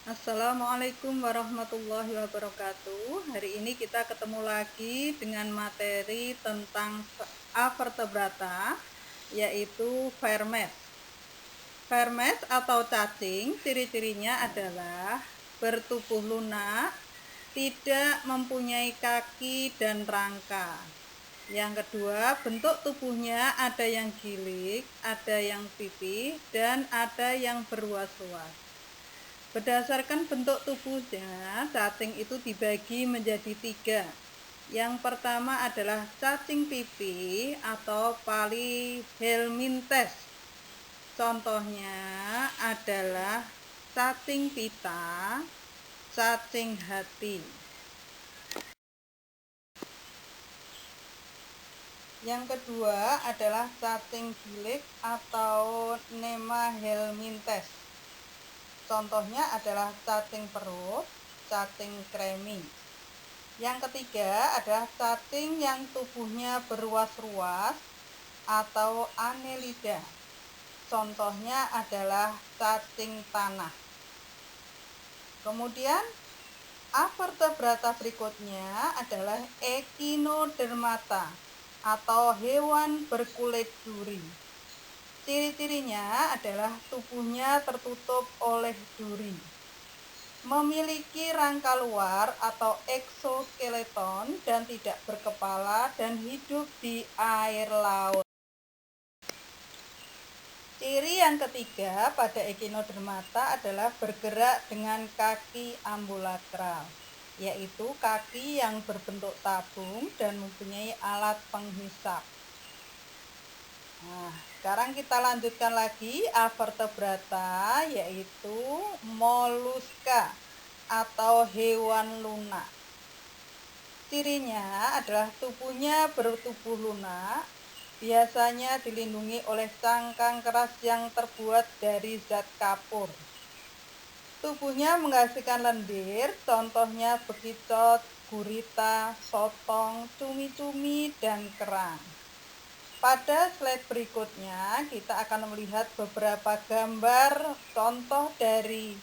Assalamualaikum warahmatullahi wabarakatuh. Hari ini kita ketemu lagi dengan materi tentang avertebrata, yaitu vermes. Vermes atau cacing, ciri-cirinya adalah bertubuh lunak, tidak mempunyai kaki dan rangka. Yang kedua, bentuk tubuhnya ada yang gilik, ada yang pipih, dan ada yang berruas-ruas. Berdasarkan bentuk tubuhnya, cacing itu dibagi menjadi 3. Yang pertama adalah cacing pipih atau Palihelminthes. Contohnya adalah cacing pita, cacing hati. Yang kedua adalah cacing gilik atau Nemahelminthes. Contohnya adalah cacing perut, cacing kremi. Yang ketiga adalah cacing yang tubuhnya berruas-ruas atau Annelida. Contohnya adalah cacing tanah. Kemudian avertebrata berikutnya adalah Echinodermata atau hewan berkulit duri. Ciri-cirinya adalah tubuhnya tertutup oleh duri, memiliki rangka luar atau eksoskeleton dan tidak berkepala dan hidup di air laut. Ciri yang ketiga pada Echinodermata adalah bergerak dengan kaki ambulakral, yaitu kaki yang berbentuk tabung dan mempunyai alat penghisap. Nah, sekarang kita lanjutkan lagi avertebrata, yaitu moluska atau hewan lunak. Cirinya adalah tubuhnya bertubuh lunak, biasanya dilindungi oleh cangkang keras yang terbuat dari zat kapur. Tubuhnya menghasilkan lendir, contohnya bekicot, gurita, sotong, cumi-cumi, dan kerang. Pada slide berikutnya kita akan melihat beberapa gambar contoh dari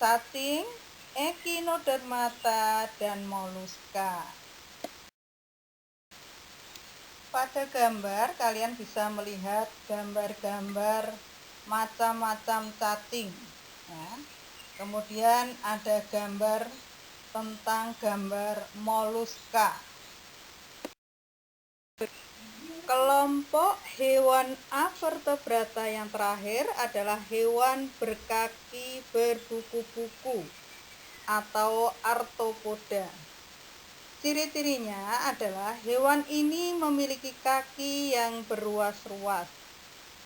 cacing, Echinodermata, dan moluska. Pada gambar kalian bisa melihat gambar-gambar macam-macam cacing ya. Kemudian ada gambar tentang gambar moluska. Kelompok hewan avertebrata yang terakhir adalah hewan berkaki berbuku-buku atau arthropoda. Ciri-cirinya adalah hewan ini memiliki kaki yang berruas-ruas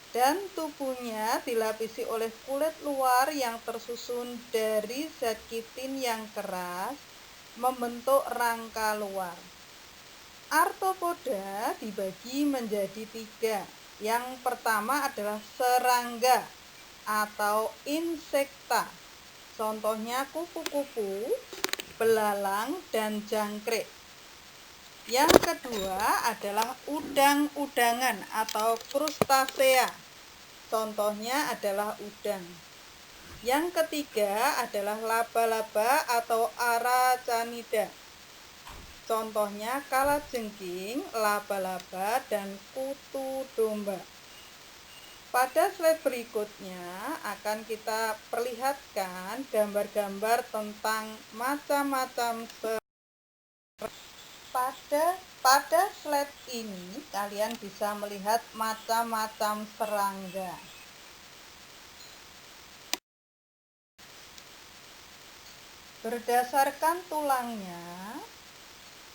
dan tubuhnya dilapisi oleh kulit luar yang tersusun dari zat kitin yang keras membentuk rangka luar. Arthropoda dibagi menjadi 3. Yang pertama adalah serangga atau insekta. Contohnya kupu-kupu, belalang, dan jangkrik. Yang kedua adalah udang-udangan atau krustasea. Contohnya adalah udang. Yang ketiga adalah laba-laba atau Aracanida. Contohnya kalajengking, laba-laba, dan kutu domba. Pada slide berikutnya akan kita perlihatkan gambar-gambar tentang macam-macam pada slide ini kalian bisa melihat macam-macam serangga. Berdasarkan tulangnya,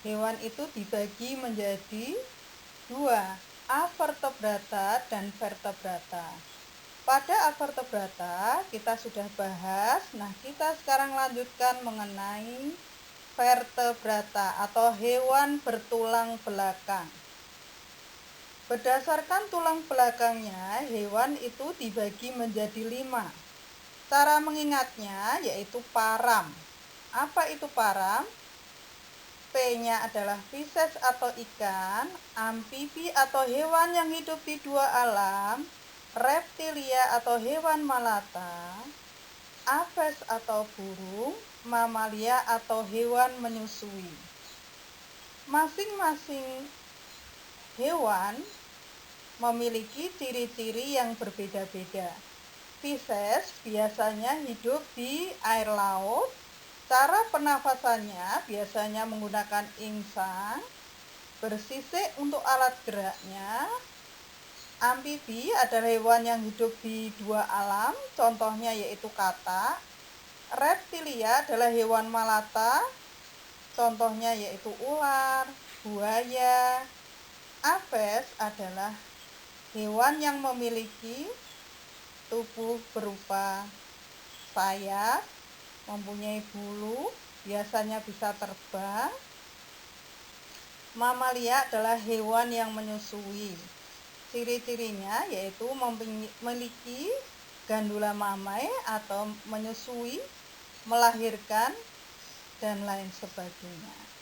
hewan itu dibagi menjadi 2, avertebrata dan vertebrata. Pada avertebrata kita sudah bahas, nah kita sekarang lanjutkan mengenai vertebrata atau hewan bertulang belakang. Berdasarkan tulang belakangnya, hewan itu dibagi menjadi 5. Cara mengingatnya yaitu param. Apa itu param? P-nya adalah Pisces atau ikan, amfibi atau hewan yang hidup di 2 alam, reptilia atau hewan melata, apes atau burung, mamalia atau hewan menyusui. Masing-masing hewan memiliki ciri-ciri yang berbeda-beda. Pisces biasanya hidup di air laut. Cara pernafasannya biasanya menggunakan insang. Bersisik untuk alat geraknya. Amfibi adalah hewan yang hidup di dua alam, contohnya yaitu katak. Reptilia adalah hewan melata, contohnya yaitu ular, buaya. Apes adalah hewan yang memiliki tubuh berupa sayap, mempunyai bulu, biasanya bisa terbang. Mamalia adalah hewan yang menyusui. Ciri-cirinya yaitu memiliki gandula mamai atau menyusui, melahirkan, dan lain sebagainya.